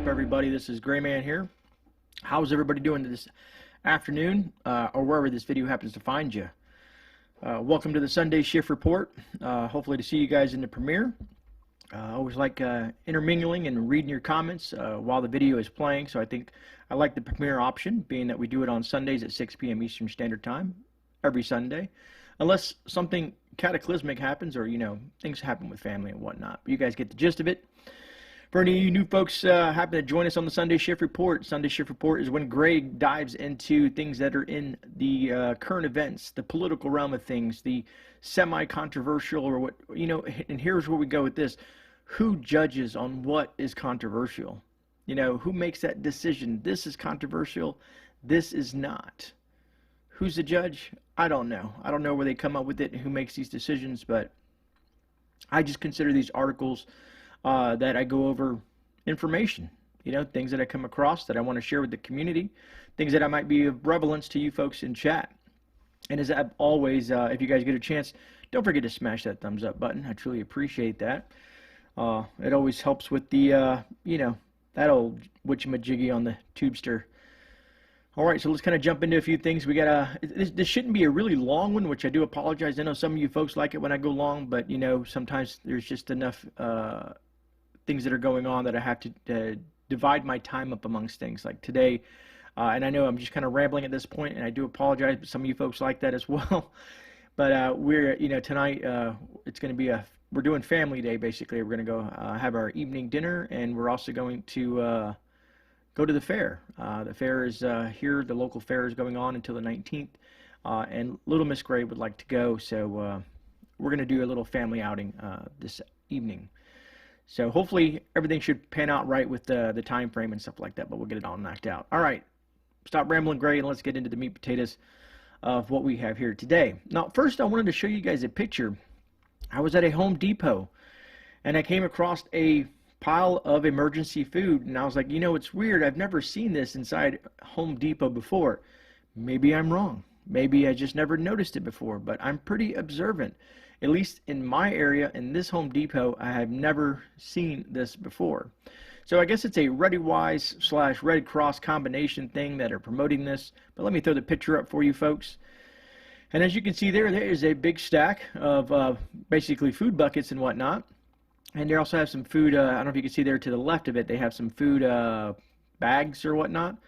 up, everybody? This is GreyMan here. How's everybody doing this afternoon, or wherever this video happens to find you? Welcome to the Sunday Shift Report. Hopefully to see you guys in the premiere. I always like intermingling and reading your comments while the video is playing, so I like the premiere option, being that we do it on Sundays at 6 p.m. Eastern Standard Time every Sunday, unless something cataclysmic happens or, you know, things happen with family and whatnot. But you guys get the gist of it. For any of you new folks happen to join us on the Sunday Shift Report, Sunday Shift Report is when Grey dives into things that are in the current events, the political realm of things, the semi-controversial, or what, you know, and here's where we go with this. Who judges on what is controversial? You know, who makes that decision? This is controversial, this is not. Who's the judge? I don't know. I don't know where they come up with it and who makes these decisions, but I just consider these articles that I go over information, you know, things that I come across that I want to share with the community, things that I might be of relevance to you folks in chat. And as always, if you guys get a chance, don't forget to smash that thumbs up button. I truly appreciate that. It always helps with the, you know, that old witchamajiggy on the tubester. All right, so let's kind of jump into a few things. We got this shouldn't be a really long one, which I do apologize. I know some of you folks like it when I go long, but, you know, sometimes there's just enough things that are going on that I have to divide my time up amongst things like today. And I know I'm just kind of rambling at this point, and I do apologize, but some of you folks like that as well. But we're, you know, tonight it's going to be we're doing family day, basically. We're going to go have our evening dinner, and we're also going to go to the fair. The fair is here. The local fair is going on until the 19th, and little Miss Grey would like to go, so we're going to do a little family outing this evening. So hopefully everything should pan out right with the time frame and stuff like that, but we'll get it all knocked out. All right, stop rambling, Grey, and let's get into the meat potatoes of what we have here today. Now, first I wanted to show you guys a picture. I was at a Home Depot, and I came across a pile of emergency food, and I was like, you know, it's weird. I've never seen this inside Home Depot before. Maybe I'm wrong. Maybe I just never noticed it before, but I'm pretty observant. At least in my area, in this Home Depot, I have never seen this before. So I guess it's a ReadyWise / Red Cross combination thing that are promoting this. But let me throw the picture up for you folks. And as you can see there is a big stack of basically food buckets and whatnot. And they also have some food, I don't know if you can see there to the left of it, they have some food bags or whatnot.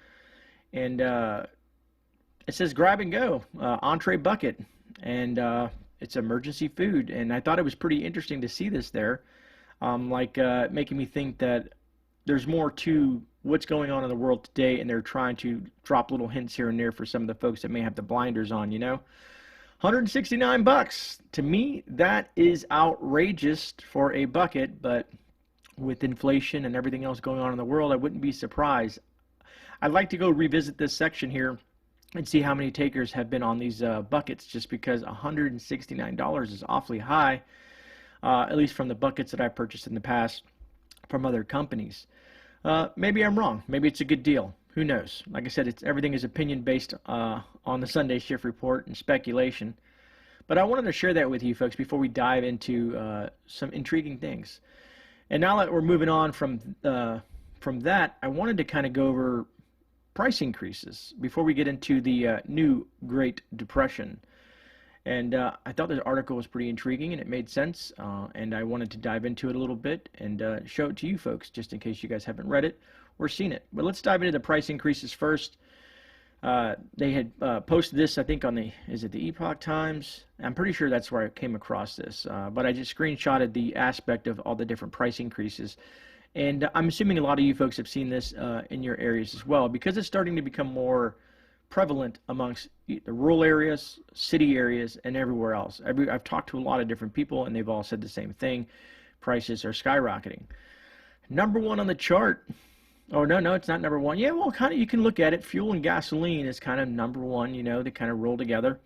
And it says grab and go, entree bucket. And it's emergency food, and I thought it was pretty interesting to see this there, making me think that there's more to what's going on in the world today, and they're trying to drop little hints here and there for some of the folks that may have the blinders on, you know. $169. To me, that is outrageous for a bucket, but with inflation and everything else going on in the world, I wouldn't be surprised. I'd like to go revisit this section here and see how many takers have been on these buckets, just because $169 is awfully high, at least from the buckets that I purchased in the past from other companies. Maybe I'm wrong. Maybe it's a good deal. Who knows? Like I said, everything is opinion based on the Sunday Shift Report and speculation. But I wanted to share that with you folks before we dive into some intriguing things. And now that we're moving on from that, I wanted to kind of go over price increases before we get into the new Great Depression. And I thought this article was pretty intriguing, and it made sense, and I wanted to dive into it a little bit and show it to you folks, just in case you guys haven't read it or seen it. But let's dive into the price increases first. They had posted this, I think, on the Epoch Times? I'm pretty sure that's where I came across this, but I just screenshotted the aspect of all the different price increases. And I'm assuming a lot of you folks have seen this in your areas as well, because it's starting to become more prevalent amongst the rural areas, city areas, and everywhere else. I've talked to a lot of different people, and they've all said the same thing. Prices are skyrocketing. Number one on the chart. Oh, no, it's not number one. Yeah, well, kind of, you can look at it. Fuel and gasoline is kind of number one. You know, they kind of roll together.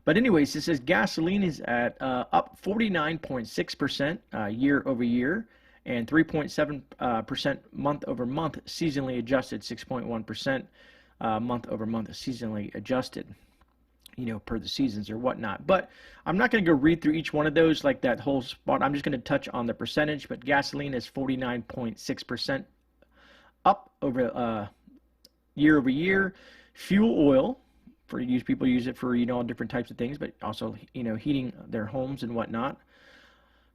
But anyways, it says gasoline is at up 49.6% year over year, and 3.7% month over month, seasonally adjusted 6.1% month over month, seasonally adjusted, you know, per the seasons or whatnot. But I'm not going to go read through each one of those like that whole spot. I'm just going to touch on the percentage. But gasoline is 49.6% up over year over year. Fuel oil, people use it for, all different types of things, but also, heating their homes and whatnot.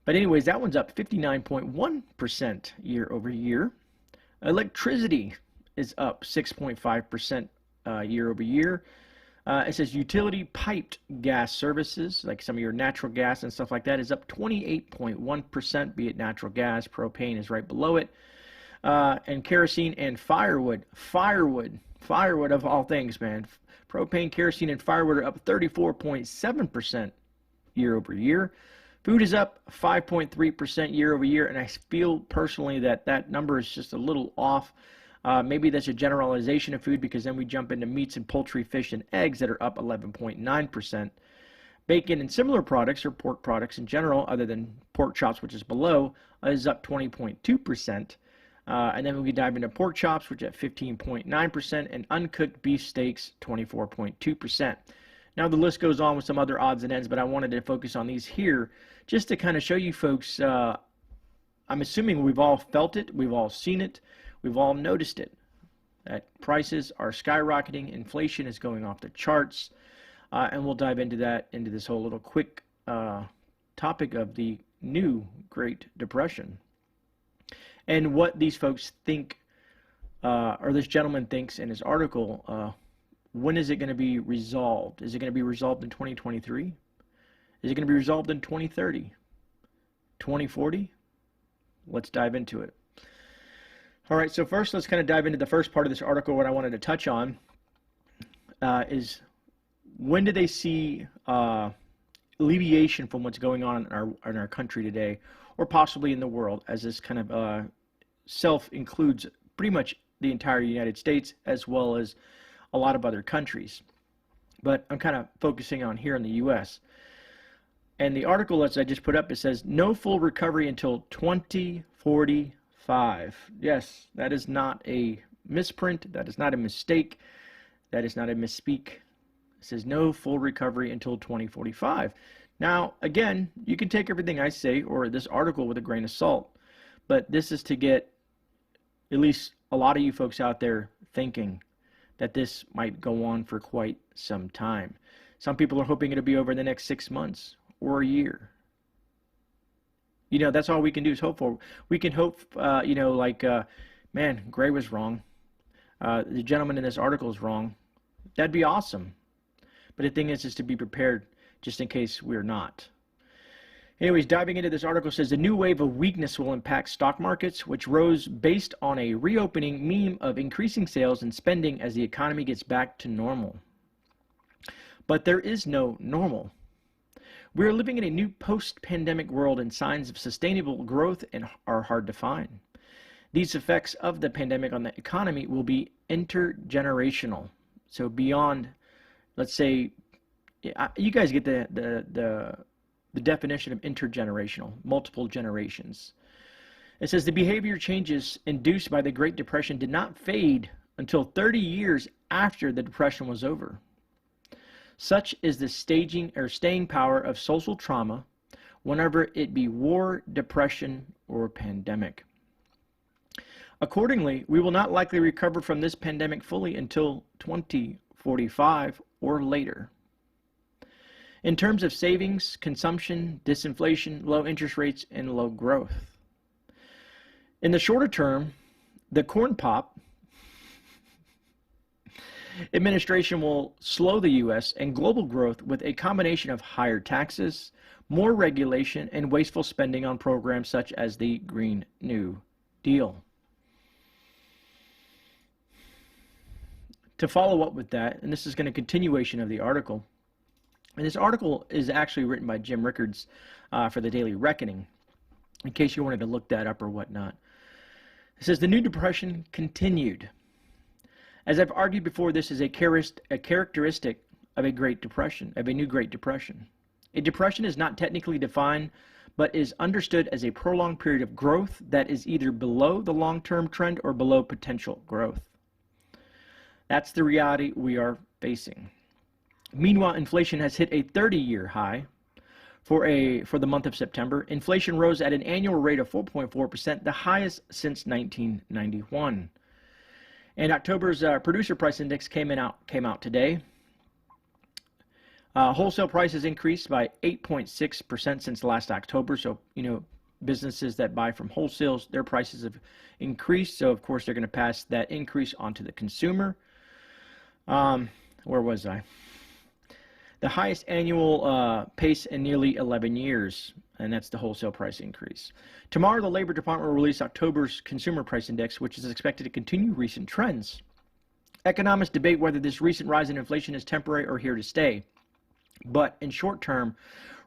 But anyways, that one's up 59.1% year over year. Electricity is up 6.5% year over year. It says utility piped gas services, like some of your natural gas and stuff like that, is up 28.1%, be it natural gas. Propane is right below it. And kerosene and firewood of all things, man. Propane, kerosene, and firewood are up 34.7% year over year. Food is up 5.3% year over year, and I feel personally that number is just a little off. Maybe that's a generalization of food, because then we jump into meats and poultry, fish, and eggs that are up 11.9%. Bacon and similar products, or pork products in general, other than pork chops, which is below, is up 20.2%. And then we dive into pork chops, which are at 15.9%, and uncooked beef steaks, 24.2%. Now the list goes on with some other odds and ends, but I wanted to focus on these here just to kind of show you folks. I'm assuming we've all felt it, we've all seen it, we've all noticed it, that prices are skyrocketing, inflation is going off the charts, and we'll dive into this whole little quick topic of the new Great Depression. And what these folks think, or this gentleman thinks in his article, when is it going to be resolved? Is it going to be resolved in 2023? Is it going to be resolved in 2030? 2040? Let's dive into it. All right, so first let's kind of dive into the first part of this article. What I wanted to touch on is, when do they see alleviation from what's going on in our country today, or possibly in the world, as this kind of self-includes pretty much the entire United States, as well as a lot of other countries. But I'm kind of focusing on here in the U.S. And the article, as I just put up, it says, no full recovery until 2045. Yes, that is not a misprint. That is not a mistake. That is not a misspeak. It says no full recovery until 2045. Now, again, you can take everything I say or this article with a grain of salt, but this is to get at least a lot of you folks out there thinking that this might go on for quite some time. Some people are hoping it'll be over the next 6 months or a year. That's all we can do is hope for. We can hope, man, Grey was wrong. The gentleman in this article is wrong. That'd be awesome. But the thing is to be prepared just in case we're not. Anyways, diving into this article, says the new wave of weakness will impact stock markets, which rose based on a reopening meme of increasing sales and spending as the economy gets back to normal. But there is no normal. We are living in a new post-pandemic world, and signs of sustainable growth are hard to find. These effects of the pandemic on the economy will be intergenerational. So beyond, let's say, you guys get the definition of intergenerational, multiple generations. It says the behavior changes induced by the Great Depression did not fade until 30 years after the Depression was over. Such is the staying power of social trauma, whenever it be war, depression, or pandemic. Accordingly, we will not likely recover from this pandemic fully until 2045 or later. In terms of savings, consumption, disinflation, low interest rates, and low growth. In the shorter term, the corn pop administration will slow the U.S. and global growth with a combination of higher taxes, more regulation, and wasteful spending on programs such as the Green New Deal. To follow up with that, and this is going to continuation of the article, and this article is actually written by Jim Rickards for the Daily Reckoning, in case you wanted to look that up or whatnot. It says the new depression continued. As I've argued before, this is a characteristic of a Great Depression, of a new Great Depression. A depression is not technically defined, but is understood as a prolonged period of growth that is either below the long-term trend or below potential growth. That's the reality we are facing. Meanwhile, inflation has hit a 30-year high. For the month of September, inflation rose at an annual rate of 4.4%, the highest since 1991. And October's producer price index came out today. Wholesale prices increased by 8.6% since last October. So, businesses that buy from wholesales, their prices have increased. So, of course, they're going to pass that increase onto the consumer. Where was I? The highest annual pace in nearly 11 years, and that's the wholesale price increase. Tomorrow, the Labor Department will release October's Consumer Price Index, which is expected to continue recent trends. Economists debate whether this recent rise in inflation is temporary or here to stay. But in short-term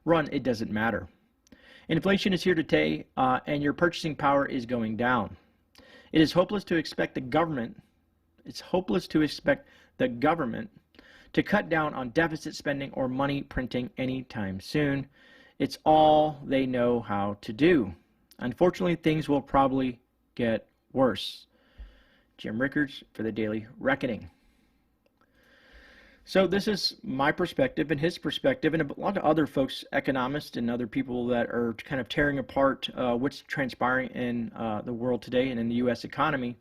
run, it doesn't matter. Inflation is here to stay, and your purchasing power is going down. It is hopeless to expect the government. To cut down on deficit spending or money printing anytime soon. It's all they know how to do. Unfortunately, things will probably get worse. Jim Rickards for the Daily Reckoning. So this is my perspective and his perspective, and a lot of other folks, economists and other people that are kind of tearing apart what's transpiring in the world today and in the U.S. economy.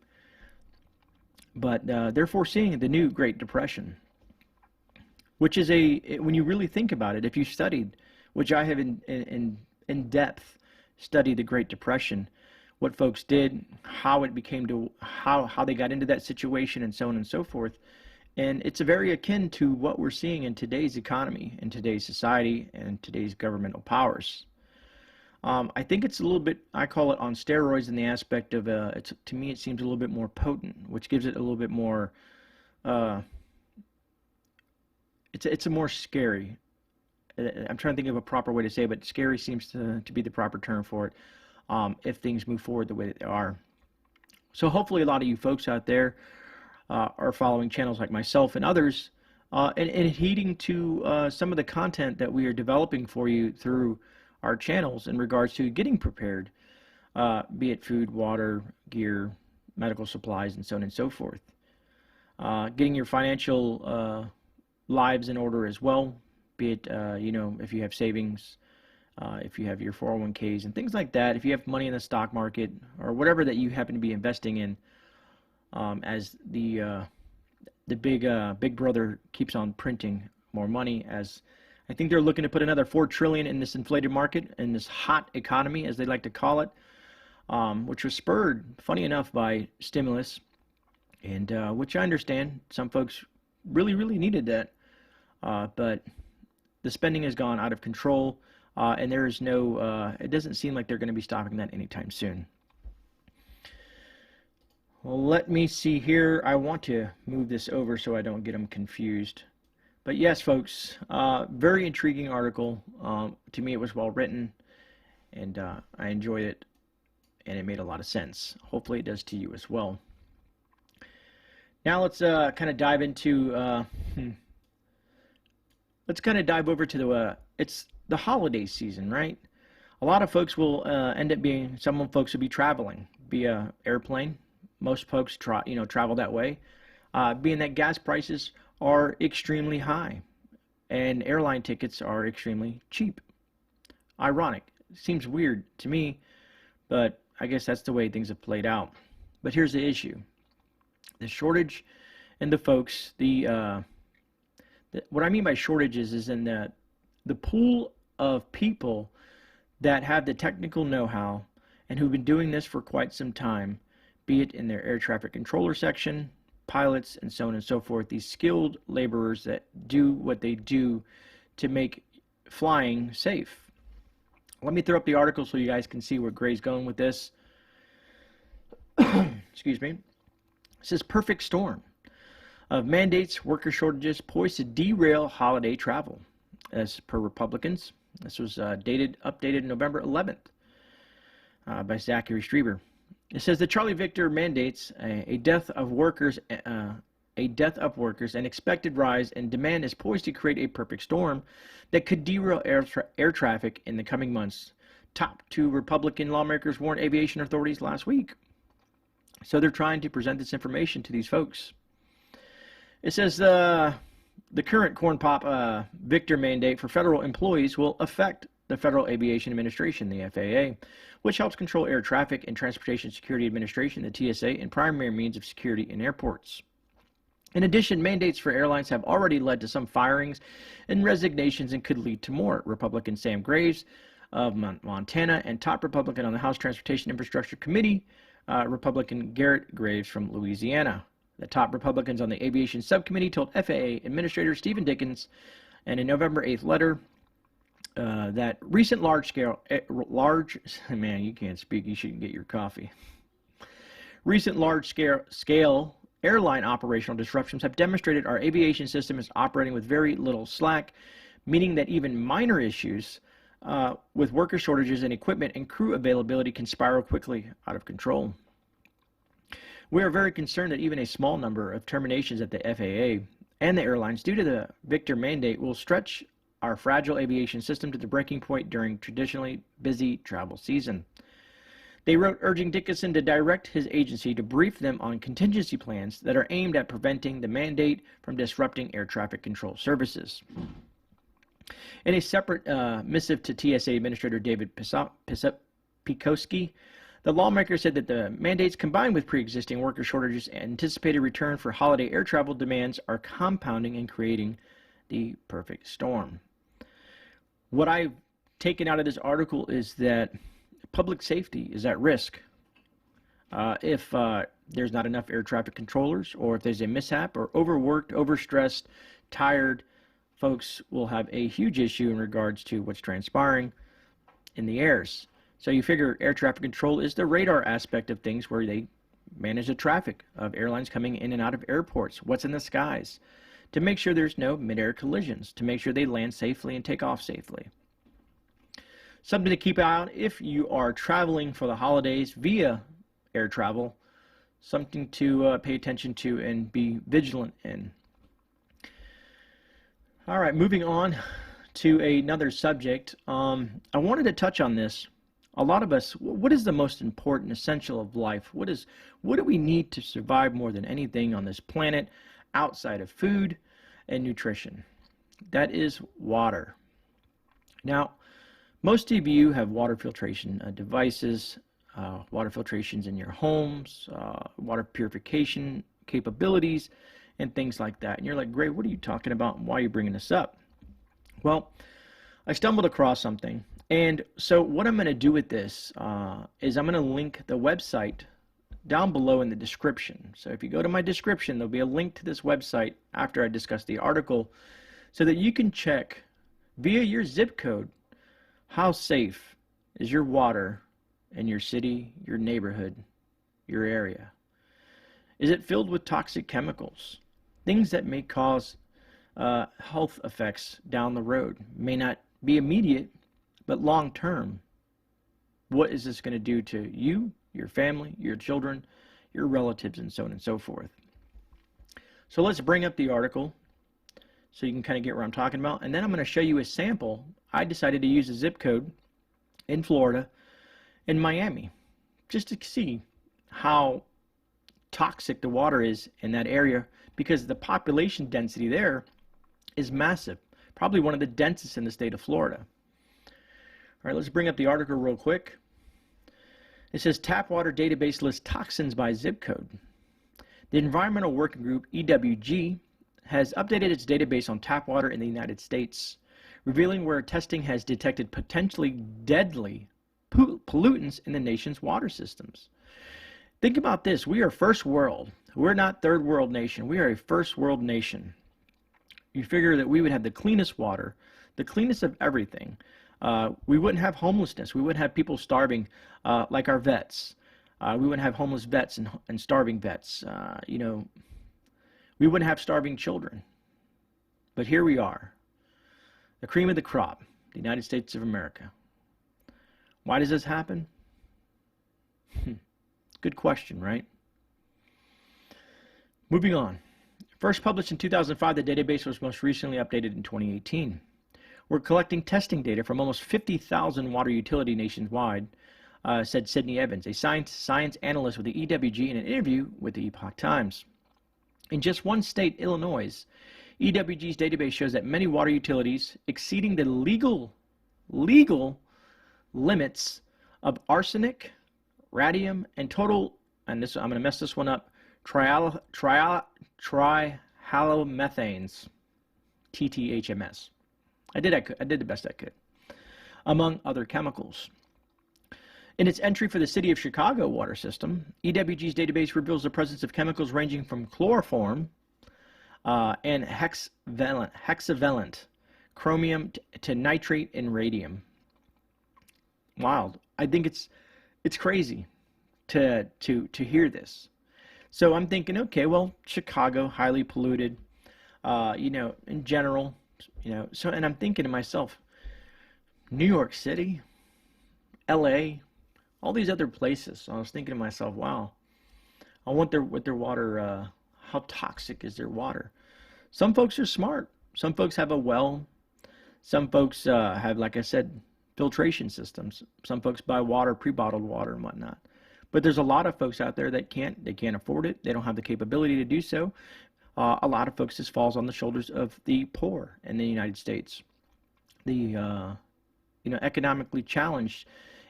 But they're foreseeing the new Great Depression, which is when you really think about it, if you studied, which I have in depth studied the Great Depression, what folks did, how it became to, how they got into that situation, and so on and so forth. And it's very akin to what we're seeing in today's economy, in today's society, and today's governmental powers. I think it's a little bit, I call it on steroids in the aspect of, to me it seems a little bit more potent, which gives it a little bit more, it's a more scary. I'm trying to think of a proper way to say it, but scary seems to be the proper term for it, if things move forward the way that they are. So hopefully a lot of you folks out there are following channels like myself and others, and heeding to some of the content that we are developing for you through our channels in regards to getting prepared, be it food, water, gear, medical supplies, and so on and so forth. Getting your financial lives in order as well, be it, if you have savings, if you have your 401ks and things like that, if you have money in the stock market or whatever that you happen to be investing in, as the big brother keeps on printing more money, as I think they're looking to put another $4 trillion in this inflated market, in this hot economy, as they like to call it, which was spurred, funny enough, by stimulus, and which I understand some folks really needed that, but the spending has gone out of control, and there is no, it doesn't seem like they're going to be stopping that anytime soon. Well, let me see here. I want to move this over so I don't get them confused. But yes, folks, very intriguing article. To me, it was well written, and I enjoyed it, and it made a lot of sense. Hopefully it does to you as well. Now let's kind of dive into, let's kind of dive over to the, it's the holiday season, right? A lot of folks will end up being, some folks will be traveling via airplane. Most folks travel that way, being that gas prices are extremely high and airline tickets are extremely cheap. Ironic. Seems weird to me, but I guess that's the way things have played out. But here's the issue. The shortage in the folks, what I mean by shortages is in the pool of people that have the technical know-how and who've been doing this for quite some time, be it in their air traffic controller section, pilots, and so on and so forth, these skilled laborers that do what they do to make flying safe. Let me throw up the article so you guys can see where Grey's going with this. Excuse me. It says perfect storm of mandates, worker shortages poised to derail holiday travel, as per Republicans. This was updated November 11th by Zachary Strieber. It says the Charlie Victor mandates a death of workers, and expected rise in demand is poised to create a perfect storm that could derail air traffic in the coming months. Top two Republican lawmakers warned aviation authorities last week. So they're trying to present this information to these folks. It says the current corn pop Victor mandate for federal employees will affect the Federal Aviation Administration, the FAA, which helps control air traffic and Transportation Security Administration, the TSA, and primary means of security in airports. In addition, mandates for airlines have already led to some firings and resignations and could lead to more. Republican Sam Graves of Montana and top Republican on the House Transportation Infrastructure Committee, Republican Garrett Graves from Louisiana. The top Republicans on the Aviation Subcommittee told FAA Administrator Stephen Dickens in a November 8th letter that recent man, you can't speak, you shouldn't get your coffee. Recent large-scale airline operational disruptions have demonstrated our aviation system is operating with very little slack, meaning that even minor issues with worker shortages and equipment and crew availability can spiral quickly out of control. We are very concerned that even a small number of terminations at the FAA and the airlines due to the Victor mandate will stretch our fragile aviation system to the breaking point during traditionally busy travel season. They wrote urging Dickinson to direct his agency to brief them on contingency plans that are aimed at preventing the mandate from disrupting air traffic control services. In a separate missive to TSA Administrator David Pekoski, the lawmaker said that the mandates combined with pre-existing worker shortages and anticipated return for holiday air travel demands are compounding and creating the perfect storm. What I've taken out of this article is that public safety is at risk if there's not enough air traffic controllers, or if there's a mishap, or overworked, overstressed, tired folks will have a huge issue in regards to what's transpiring in the airs. So you figure air traffic control is the radar aspect of things, where they manage the traffic of airlines coming in and out of airports, what's in the skies, to make sure there's no mid-air collisions, to make sure they land safely and take off safely. Something to keep out if you are traveling for the holidays via air travel, something to pay attention to and be vigilant in. All right, moving on to another subject. I wanted to touch on this. A lot of us, what is the most important essential of life? What do we need to survive more than anything on this planet outside of food and nutrition? That is water. Now, most of you have water filtration devices, water filtrations in your homes, water purification capabilities, and things like that. And you're like, Gray, what are you talking about, and why are you bringing this up? Well, I stumbled across something. And so what I'm going to do with this is I'm going to link the website down below in the description. So if you go to my description, there'll be a link to this website after I discuss the article, so that you can check via your zip code how safe is your water in your city, your neighborhood, your area. Is it filled with toxic chemicals? Things that may cause health effects down the road. May not be immediate, but long term. What is this going to do to you, your family, your children, your relatives, and so on and so forth? So let's bring up the article so you can kind of get what I'm talking about. And then I'm going to show you a sample. I decided to use a zip code in Florida, in Miami, just to see how toxic the water is in that area, because the population density there is massive, probably one of the densest in the state of Florida. All right, let's bring up the article real quick. It says tap water database lists toxins by zip code. The Environmental Working Group, EWG, has updated its database on tap water in the United States, revealing where testing has detected potentially deadly pollutants in the nation's water systems. Think about this. We are first world. We're not third world nation. We are a first world nation. You figure that we would have the cleanest water, the cleanest of everything. We wouldn't have homelessness. We wouldn't have people starving like our vets. We wouldn't have homeless vets and starving vets. We wouldn't have starving children. But here we are, the cream of the crop, the United States of America. Why does this happen? Good question, right? Moving on. First published in 2005, the database was most recently updated in 2018. We're collecting testing data from almost 50,000 water utility nationwide, said Sydney Evans, a science analyst with the EWG, in an interview with the Epoch Times. In just one state, Illinois, EWG's database shows that many water utilities exceeding the legal legal limits of arsenic, radium, and total, and this, I'm going to mess this one up, trihalomethanes, TTHMS. I did the best I could, among other chemicals. In its entry for the City of Chicago water system, EWG's database reveals the presence of chemicals ranging from chloroform and hexavalent chromium to nitrate and radium. Wild. I think it's crazy to hear this. So I'm thinking, okay, well, Chicago, highly polluted, you know, in general, you know. So, and I'm thinking to myself, New York City, LA, all these other places. So I was thinking to myself, wow, I wonder what their water, how toxic is their water? Some folks are smart. Some folks have a well. Some folks have, like I said, filtration systems. Some folks buy water, pre-bottled water and whatnot. But there's a lot of folks out there that can't afford it. They don't have the capability to do so. A lot of folks, this falls on the shoulders of the poor in the United States. The you know, economically challenged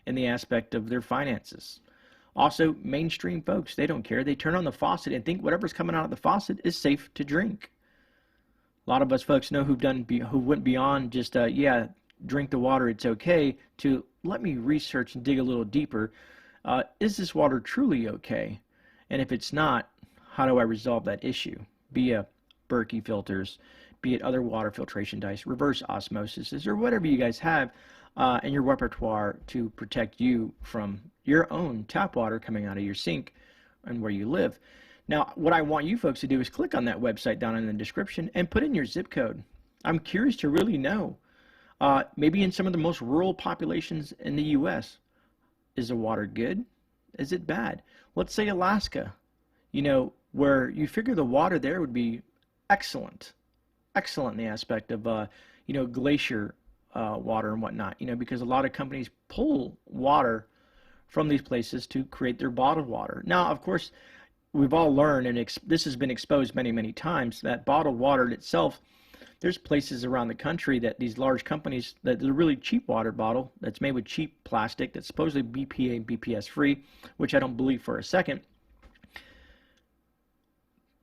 in the aspect of their finances. Also, mainstream folks, they don't care. They turn on the faucet and think whatever's coming out of the faucet is safe to drink. A lot of us folks know who went beyond just yeah, drink the water, it's okay, to let me research and dig a little deeper. Is this water truly okay? And if it's not, how do I resolve that issue? Be it Berkey filters, be it other water filtration dyes, reverse osmosis, or whatever you guys have in your repertoire to protect you from your own tap water coming out of your sink and where you live. Now, what I want you folks to do is click on that website down in the description and put in your zip code. I'm curious to really know, maybe in some of the most rural populations in the U.S., is the water good? Is it bad? Let's say Alaska, you know, where you figure the water there would be excellent in the aspect of, you know, glacier water and whatnot, you know, because a lot of companies pull water from these places to create their bottled water. Now, of course, we've all learned, and this has been exposed many, many times, that bottled water itself, there's places around the country that these large companies, that the really cheap water bottle that's made with cheap plastic that's supposedly BPA, BPS free, which I don't believe for a second,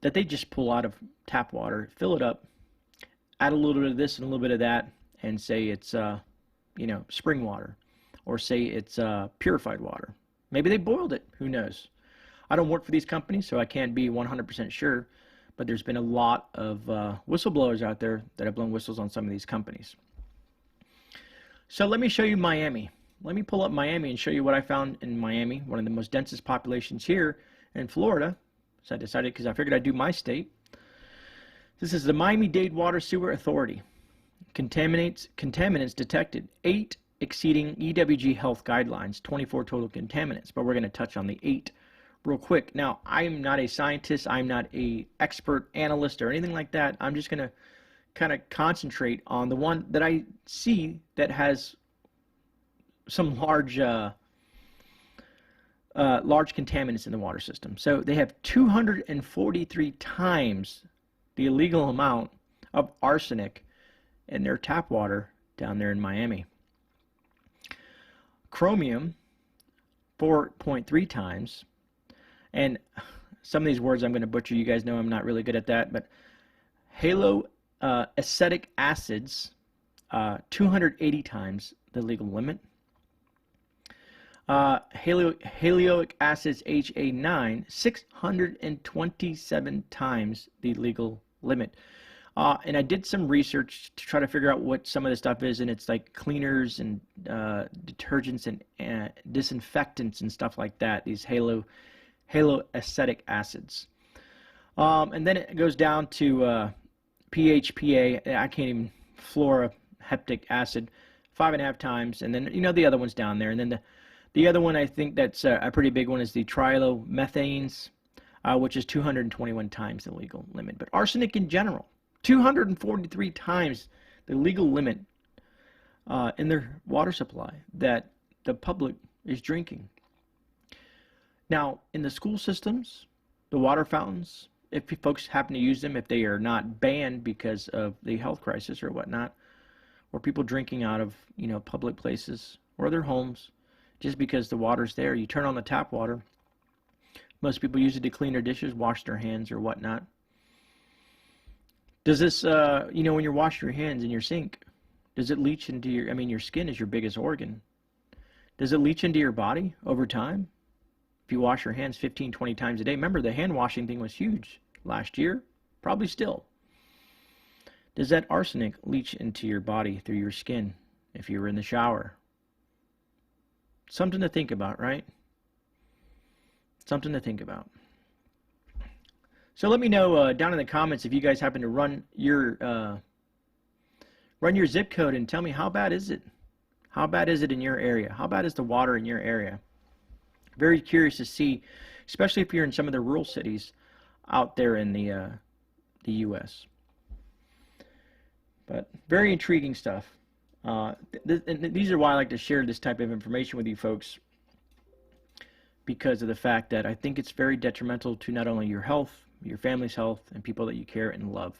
that they just pull out of tap water, fill it up, add a little bit of this and a little bit of that, and say it's, you know, spring water, or say it's purified water. Maybe they boiled it, who knows? I don't work for these companies, so I can't be 100% sure, but there's been a lot of whistleblowers out there that have blown whistles on some of these companies. So let me show you Miami. Let me pull up Miami and show you what I found in Miami, one of the most densest populations here in Florida. So I decided, because I figured I'd do my state. This is the Miami-Dade Water Sewer Authority. Contaminants detected, 8 exceeding EWG health guidelines, 24 total contaminants, but we're going to touch on the 8 real quick. Now, I'm not a scientist, I'm not a expert analyst or anything like that. I'm just going to kind of concentrate on the one that I see that has some large contaminants in the water system. So they have 243 times the illegal amount of arsenic in their tap water down there in Miami. Chromium, 4.3 times. And some of these words I'm going to butcher. You guys know I'm not really good at that. But acetic acids, 280 times the legal limit. Haloic acids, HA9, 627 times the legal limit. And I did some research to try to figure out what some of this stuff is, and it's like cleaners and detergents and disinfectants and stuff like that, these haloacetic acids. And then it goes down to PHPA, I can't even, fluoroheptic acid, 5.5 times, and then, you know, the other one's down there. And then the other one I think that's a pretty big one is the trihalomethanes, which is 221 times the legal limit. But arsenic in general, 243 times the legal limit in their water supply that the public is drinking. Now, in the school systems, the water fountains, if folks happen to use them, if they are not banned because of the health crisis or whatnot, or people drinking out of, public places or their homes just because the water's there. You turn on the tap water. Most people use it to clean their dishes, wash their hands or whatnot. Does this, when you're washing your hands in your sink, does it leach into your skin is your biggest organ. Does it leach into your body over time? If you wash your hands 15, 20 times a day. Remember, the hand washing thing was huge last year, probably still. Does that arsenic leach into your body through your skin if you were in the shower? Something to think about, right? Something to think about. So let me know down in the comments if you guys happen to run your zip code and tell me, how bad is it? How bad is it in your area? How bad is the water in your area? Very curious to see, especially if you're in some of the rural cities out there in the U.S. But very intriguing stuff. These are why I like to share this type of information with you folks, because of the fact that I think it's very detrimental to not only your health, your family's health, and people that you care and love.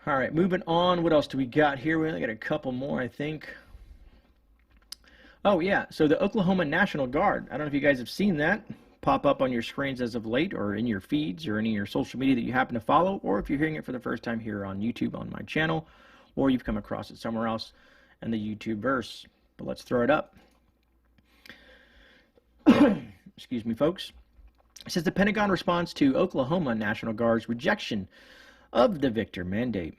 All right, moving on. What else do we got here? We only got a couple more, I think. Oh, yeah. So the Oklahoma National Guard. I don't know if you guys have seen that pop up on your screens as of late, or in your feeds, or any of your social media that you happen to follow, or if you're hearing it for the first time here on YouTube on my channel, or you've come across it somewhere else in the YouTube verse. But let's throw it up. Excuse me, folks. It says the Pentagon responds to Oklahoma National Guard's rejection of the Victor mandate.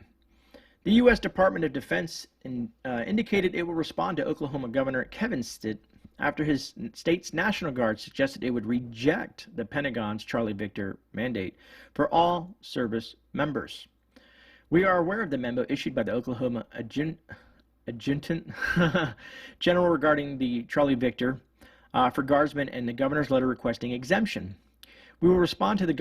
The U.S. Department of Defense indicated it will respond to Oklahoma Governor Kevin Stitt after his state's National Guard suggested it would reject the Pentagon's Charlie Victor mandate for all service members. We are aware of the memo issued by the Oklahoma Adjutant General regarding the Charlie Victor for guardsmen and the governor's letter requesting exemption. We will respond to the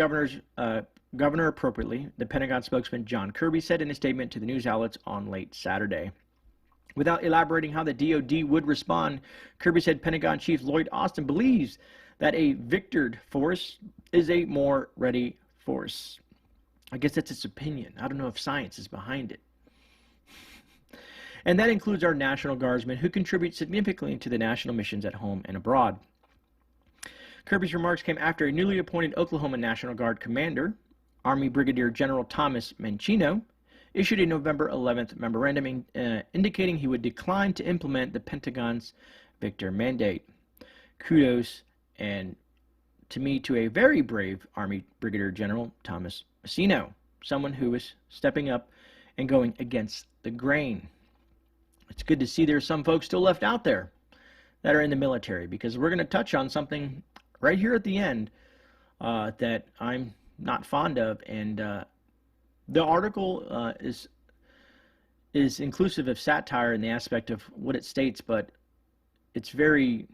governor appropriately, the Pentagon spokesman John Kirby said in a statement to the news outlets on late Saturday. Without elaborating how the DoD would respond, Kirby said Pentagon Chief Lloyd Austin believes that a victored force is a more ready force. I guess that's its opinion. I don't know if science is behind it. And that includes our National Guardsmen, who contribute significantly to the national missions at home and abroad. Kirby's remarks came after a newly appointed Oklahoma National Guard commander, Army Brigadier General Thomas Mancino, issued a November 11th memorandum indicating he would decline to implement the Pentagon's Victor mandate. Kudos, and to me, to a very brave Army Brigadier General Thomas Mancino, someone who is stepping up and going against the grain. It's good to see there's some folks still left out there that are in the military, because we're going to touch on something right here at the end that I'm not fond of, and the article is inclusive of satire in the aspect of what it states, but it's very,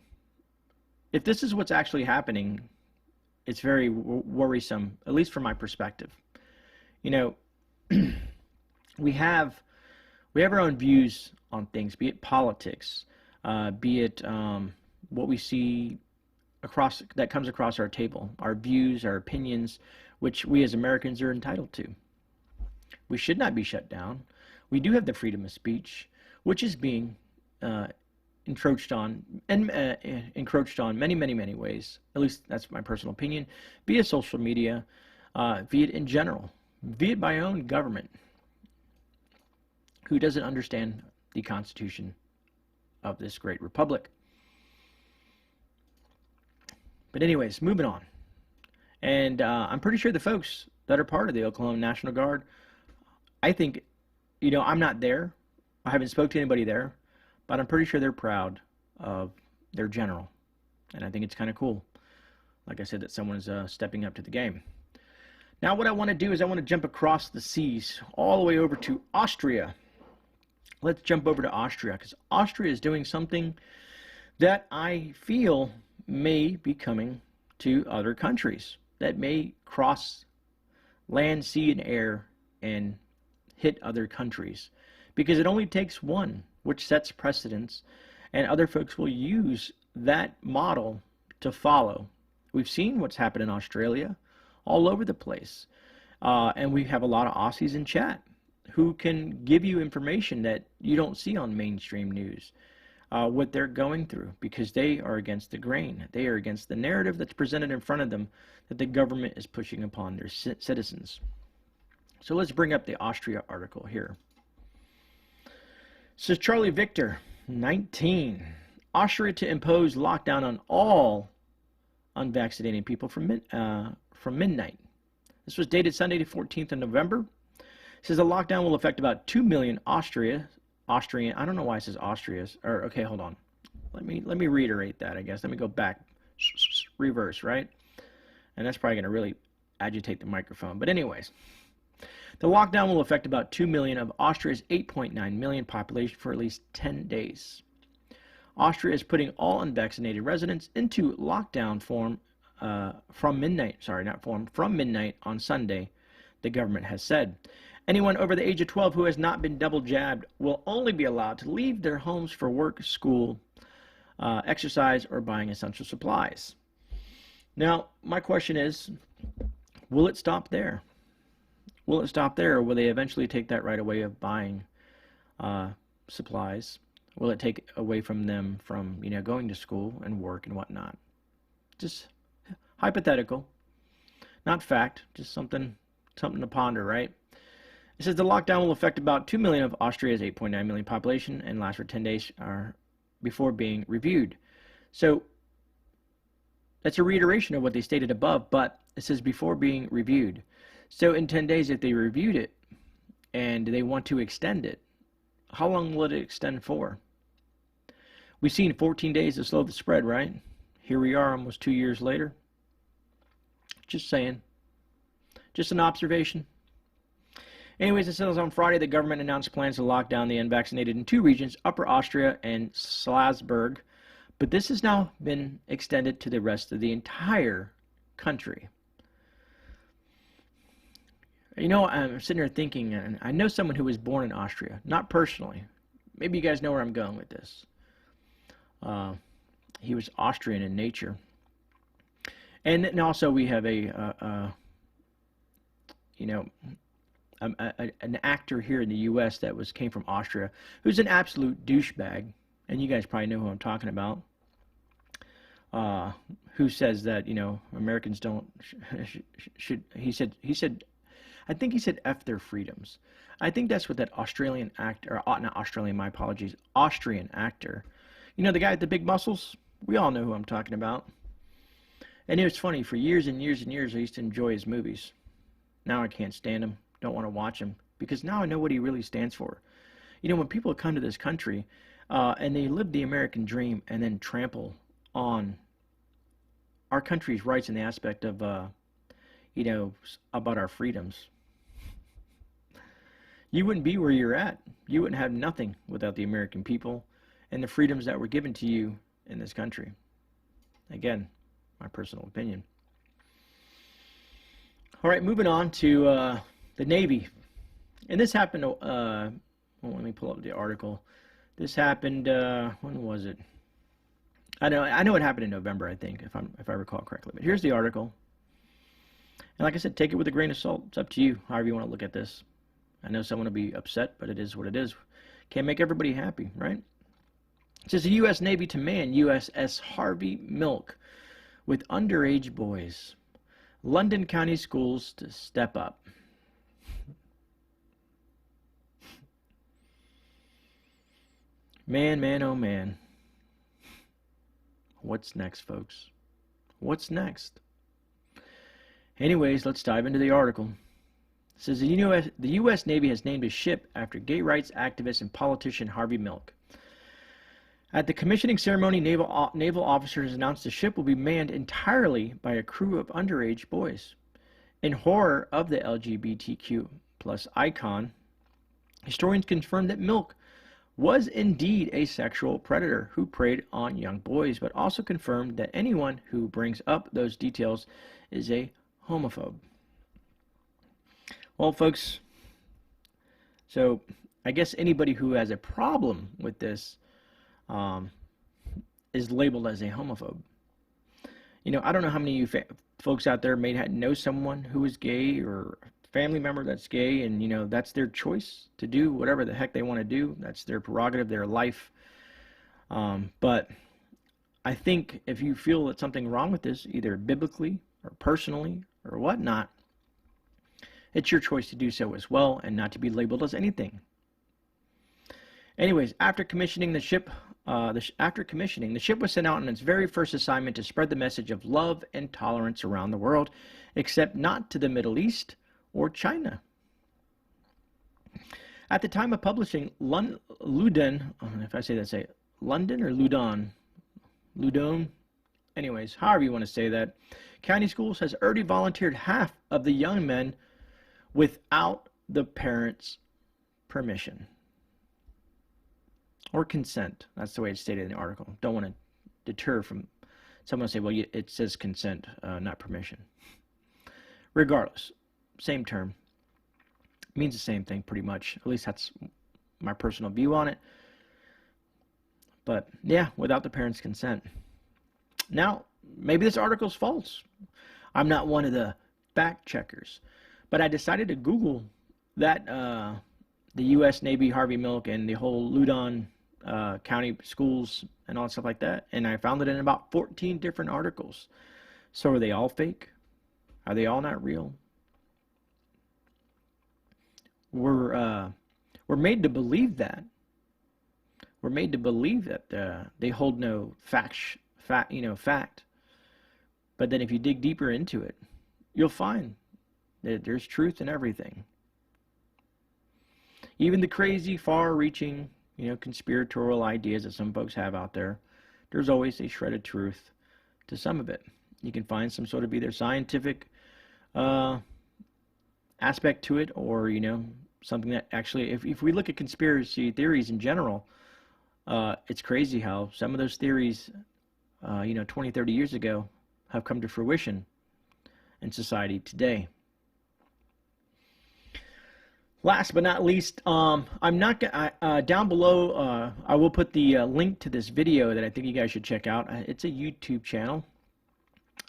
if this is what's actually happening, it's very worrisome, at least from my perspective. You know, we have our own views on things, be it politics, be it what we see that comes across our table, our views, our opinions, which we as Americans are entitled to. We should not be shut down. We do have the freedom of speech, which is being encroached on many, many, many ways. At least that's my personal opinion, via social media, via it in general, via it by our own government, who doesn't understand the Constitution of this great republic. But anyways, moving on. And I'm pretty sure the folks that are part of the Oklahoma National Guard, I think, you know, I'm not there. I haven't spoke to anybody there, but I'm pretty sure they're proud of their general. And I think it's kind of cool, like I said, that someone is stepping up to the game. Now what I want to do is I want to jump across the seas all the way over to Austria. Let's jump over to Austria, because Austria is doing something that I feel may be coming to other countries, that may cross land, sea, and air and hit other countries, because it only takes one which sets precedents, and other folks will use that model to follow. We've seen what's happened in Australia, all over the place, and we have a lot of Aussies in chat, who can give you information that you don't see on mainstream news, what they're going through, because they are against the grain. They are against the narrative that's presented in front of them that the government is pushing upon their citizens. So let's bring up the Austria article here. It says Charlie Victor, 19. Austria to impose lockdown on all unvaccinated people from midnight. This was dated Sunday the 14th of November. It says the lockdown will affect about 2 million Austrian. I don't know why it says Austrias. Or okay, hold on. Let me reiterate that. I guess let me go back, reverse, right? And that's probably going to really agitate the microphone. But anyways, the lockdown will affect about 2 million of Austria's 8.9 million population for at least 10 days. Austria is putting all unvaccinated residents into lockdown from midnight on Sunday, the government has said. Anyone over the age of 12 who has not been double jabbed will only be allowed to leave their homes for work, school, exercise, or buying essential supplies. Now, my question is, will it stop there? Will it stop there, or will they eventually take that right away of buying supplies? Will it take away from them from, going to school and work and whatnot? Just hypothetical, not fact, just something to ponder, right? It says the lockdown will affect about 2 million of Austria's 8.9 million population and last for 10 days before being reviewed. So that's a reiteration of what they stated above, but it says before being reviewed. So in 10 days, if they reviewed it and they want to extend it, how long will it extend for? We've seen 14 days to slow the spread, right? Here we are almost 2 years later. Just saying. Just an observation. Anyways, it says on Friday the government announced plans to lock down the unvaccinated in 2 regions, Upper Austria and Salzburg, but this has now been extended to the rest of the entire country. I'm sitting here thinking, and I know someone who was born in Austria, not personally. Maybe you guys know where I'm going with this. He was Austrian in nature. And also we have an actor here in the U.S. that came from Austria, who's an absolute douchebag, and you guys probably know who I'm talking about, who says that, Americans don't, he said, I think he said F their freedoms. I think that's what that Australian actor, or not Australian, my apologies, Austrian actor, the guy with the big muscles, we all know who I'm talking about. And it was funny, for years and years and years I used to enjoy his movies. Now I can't stand him, don't want to watch him, because now I know what he really stands for. When people come to this country and they live the American dream and then trample on our country's rights in the aspect of, about our freedoms, you wouldn't be where you're at. You wouldn't have nothing without the American people and the freedoms that were given to you in this country. Again, my personal opinion. All right, moving on to the Navy. And this happened, let me pull up the article. This happened, when was it? I know it happened in November, I think, if I recall correctly. But here's the article. And like I said, take it with a grain of salt. It's up to you, however you want to look at this. I know someone will be upset, but it is what it is. Can't make everybody happy, right? It says the U.S. Navy to man USS Harvey Milk with underage boys. London County schools to step up. Man, oh man. What's next, folks? What's next? Anyways, let's dive into the article. It says the U.S. Navy has named a ship after gay rights activist and politician Harvey Milk. At the commissioning ceremony, naval officers announced the ship will be manned entirely by a crew of underage boys. In horror of the LGBTQ plus icon, historians confirmed that Milk was indeed a sexual predator who preyed on young boys, but also confirmed that anyone who brings up those details is a homophobe. Well, folks, so I guess anybody who has a problem with this is labeled as a homophobe. I don't know how many of you folks out there may know someone who is gay or family member that's gay, and, you know, that's their choice to do whatever the heck they want to do. That's their prerogative, their life. But I think if you feel that something wrong with this, either biblically or personally or whatnot, it's your choice to do so as well, and not to be labeled as anything. Anyways, after commissioning the ship, the ship was sent out on its very first assignment to spread the message of love and tolerance around the world, except not to the Middle East or China. At the time of publishing, London, if I say that, say London or Ludon, anyways, however you want to say that, County Schools has already volunteered half of the young men without the parents' permission or consent. That's the way it's stated in the article. Don't want to deter from someone say, well, it says consent, not permission. Regardless, same term. Means the same thing pretty much. At least that's my personal view on it. But yeah, without the parents' consent. Now, maybe this article's false. I'm not one of the fact checkers. But I decided to Google that the U.S. Navy Harvey Milk and the whole Loudoun County schools and all that stuff like that, and I found it in about 14 different articles. So are they all fake? Are they all not real? We're made to believe that. We're made to believe that they hold no fact. But then if you dig deeper into it, you'll find that there's truth in everything. Even the crazy, far-reaching, conspiratorial ideas that some folks have out there, there's always a shred of truth to some of it. You can find some sort of either scientific aspect to it, or, something that actually, if we look at conspiracy theories in general, it's crazy how some of those theories, 20, 30 years ago have come to fruition in society today. Last but not least, I'm not down below. I will put the link to this video that I think you guys should check out. It's a YouTube channel,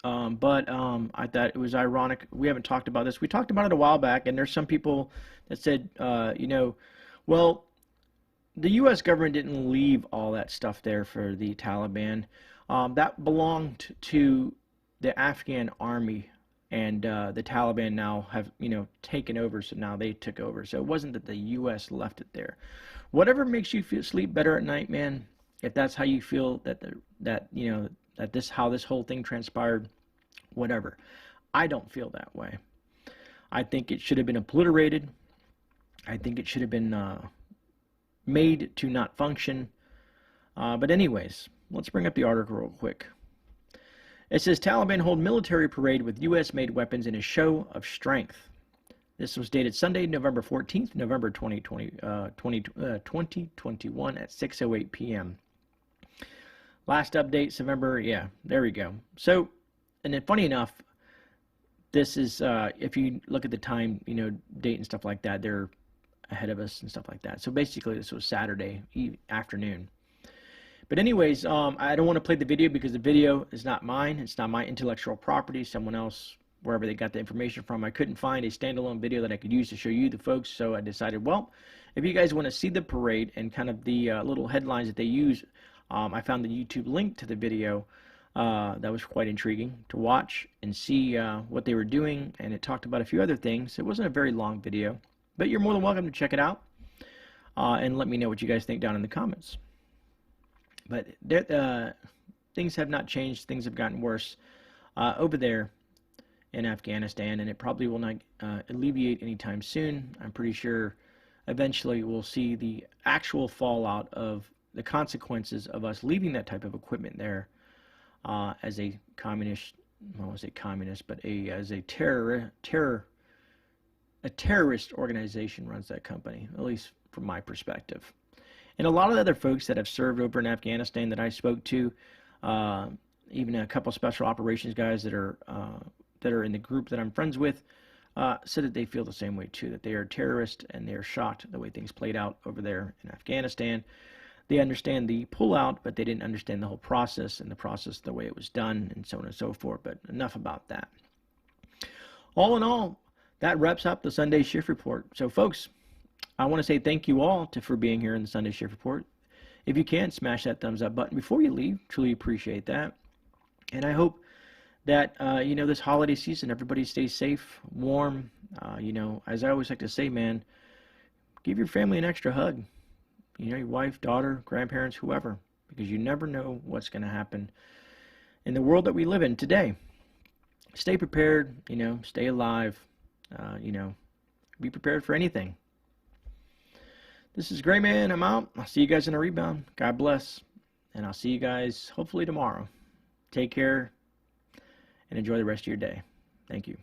but I thought it was ironic. We haven't talked about this. We talked about it a while back, and there's some people that said, well, the U.S. government didn't leave all that stuff there for the Taliban. That belonged to the Afghan army. And the Taliban now have, taken over, so now they took over. So it wasn't that the U.S. left it there. Whatever makes you sleep better at night, man, if that's how you feel how this whole thing transpired, whatever. I don't feel that way. I think it should have been obliterated. I think it should have been made to not function. But anyways, let's bring up the article real quick. It says, Taliban hold military parade with U.S.-made weapons in a show of strength. This was dated Sunday, November 14th, November 2021 at 6:08 p.m. Last update, November, yeah, there we go. So, and then funny enough, this is, if you look at the time, date and stuff like that, they're ahead of us and stuff like that. So basically, this was Saturday afternoon. But anyways, I don't want to play the video because the video is not mine. It's not my intellectual property. Someone else, wherever they got the information from. I couldn't find a standalone video that I could use to show you the folks. So I decided, well, if you guys want to see the parade and kind of the little headlines that they use, I found the YouTube link to the video. That was quite intriguing to watch and see what they were doing. And it talked about a few other things. It wasn't a very long video. But you're more than welcome to check it out. And let me know what you guys think down in the comments. But things have not changed. Things have gotten worse over there in Afghanistan, and it probably will not alleviate anytime soon. I'm pretty sure eventually we'll see the actual fallout of the consequences of us leaving that type of equipment there as a communist, I won't say communist, but as a terrorist organization runs that company, at least from my perspective. And a lot of the other folks that have served over in Afghanistan that I spoke to, even a couple special operations guys that are in the group that I'm friends with, said that they feel the same way too, that they are terrorists and they are shocked the way things played out over there in Afghanistan. They understand the pullout, but they didn't understand the whole process and the process the way it was done and so on and so forth. But enough about that. All in all, that wraps up the Sunday Shift Report. So, folks, I want to say thank you all for being here in the Sunday Shift Report. If you can, smash that thumbs up button before you leave. Truly appreciate that. And I hope that, this holiday season, everybody stays safe, warm. As I always like to say, man, give your family an extra hug. Your wife, daughter, grandparents, whoever, because you never know what's going to happen in the world that we live in today. Stay prepared, stay alive, be prepared for anything. This is GreyMan. I'm out. I'll see you guys in a rebound. God bless. And I'll see you guys hopefully tomorrow. Take care and enjoy the rest of your day. Thank you.